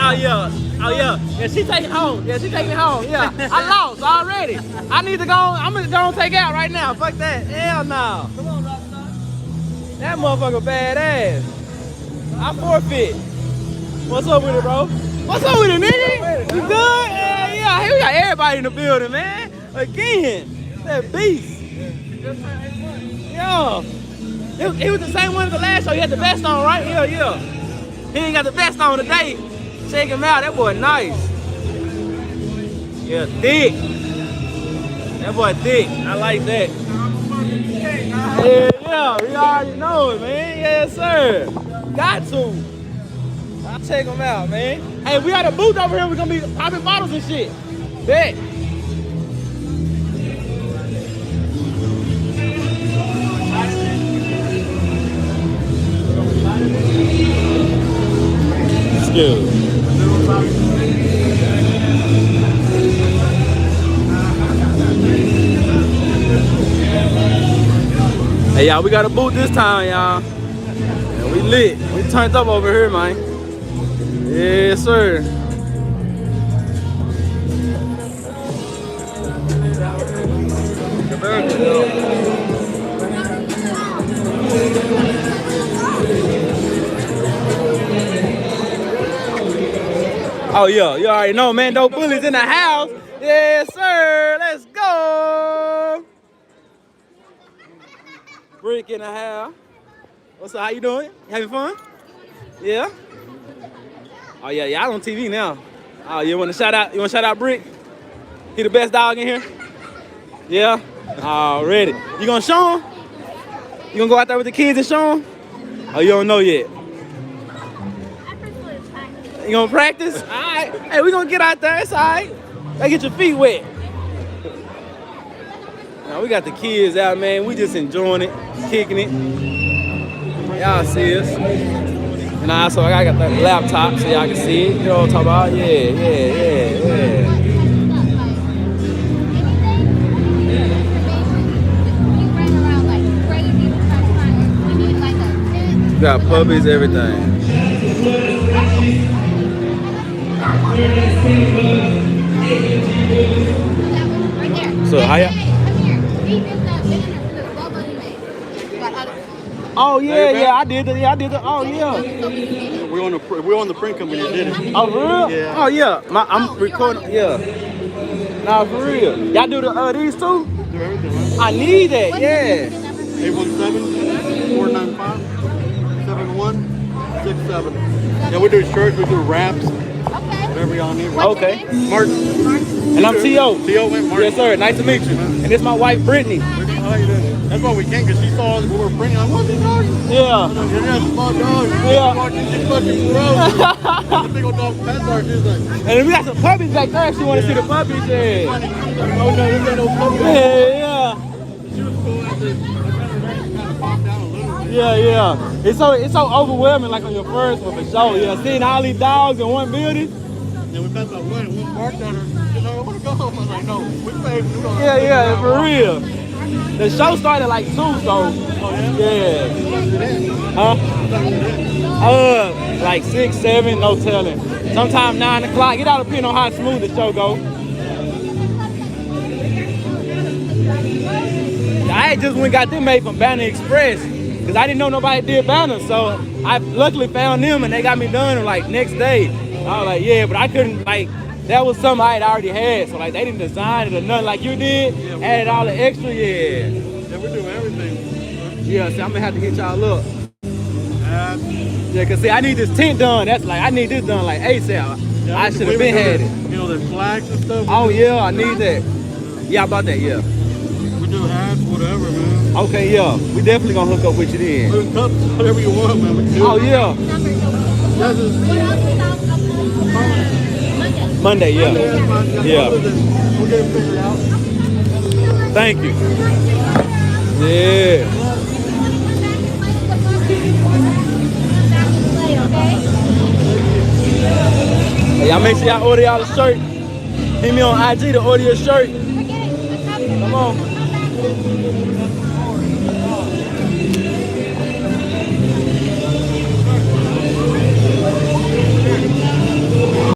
Oh yeah. Oh yeah. Yeah, she taking home. Yeah, she taking home. Yeah. I lost already. I need to go. I'm gonna go and take out right now. Fuck that. Hell no. Come on, Rockstar. That motherfucker badass. I forfeit. What's up with it, bro? What's up with it, nigga? You good? Yeah, yeah. Hey, we got everybody in the building, man. Again. That beast. Yeah. He was the same one as the last show. He had the vest on, right? Yeah, yeah. He ain't got the vest on today. Check him out. That boy nice. Yeah, thick. That boy thick. I like that. Yeah, yeah. We already know it, man. Yes, sir. Got to. I'll check him out, man. Hey, we got a booth over here. We're going to be popping bottles and shit. Bet. Excuse. Hey, y'all, we got a booth this time, y'all. And we lit. We turned up over here, man. Yes, sir. Oh yeah, you already know, man. Dope Bullies in the house. Yes, sir. Let's go. Brick in the house. What's up? How you doing? Having fun? Yeah. Oh yeah, y'all on TV now. Oh, you want to shout out? You want to shout out Brick? He the best dog in here. Yeah. Already. You gonna show him? You gonna go out there with the kids and show him? Oh, you don't know yet. You gonna practice? All right. Hey, we gonna get out there. It's all right. Gotta get your feet wet. Now we got the kids out, man. We just enjoying it, kicking it. Y'all see us. And also, I got the laptop so y'all can see it. You know what I'm talking about? Yeah. Got puppies, everything. So how ya? Oh yeah, I did the. Oh yeah. We're on the print company that did it. Oh for real? Yeah. Oh yeah. I'm recording. Yeah. Nah, for real. Y'all do the these too? Do everything, right? I need that. Yeah. 817-495-7167. Yeah, we do shirts, we do wraps, whatever y'all need. Okay. Martin. And I'm T.O. T.O. went Martin. Yes, sir. Nice to meet you. And this is my wife, Brittany. How you doing? That's why we came, because she saw us when we were printing. Like, what's he doing? Yeah. You're not a small dog. Yeah. She's fucking gross. The big old dog pet dog. She's like, And we got some puppies back there if you want to see the puppies. Yeah. oh no, this ain't no puppy. Yeah. She was cool after I got her ready to kind of calm down a little bit. Yeah. It's so overwhelming, like on your first one for sure. Yeah, seeing all these dogs in one building. Yeah, we passed by one and one barked at her. She said, no, I want to go home. I was like, no, we paid. Yeah, for real. The show started like 2, so. Oh, yeah? Yeah. Huh? Like 6, 7, no telling. Sometime 9 o'clock. It all depends on how smooth the show go. I had just went and got them made from Banner Express because I didn't know nobody did banners, so I luckily found them and they got me done like next day. I was like, yeah, but I couldn't, like, that was something I had already had, so like they didn't design it or nothing like you did, added all the extra, Yeah, we do everything. Yeah, see, I'm gonna have to hit y'all up. Yeah, cause see, I need this tint done. That's like, I need this done like ASAP. Yeah, I should have been had it. You know, the flags and stuff. Oh yeah, I need that. Yeah, about that, yeah. We do hats, whatever, man. Okay, yeah, we definitely gonna hook up with you then. We cups, whatever you want, man. We can do Oh it. yeah. Monday, yeah. Yeah. We'll get it figured out. Thank you. Yeah. Hey, y'all make sure y'all order y'all a shirt. Hit me on IG to order your shirt. Come on.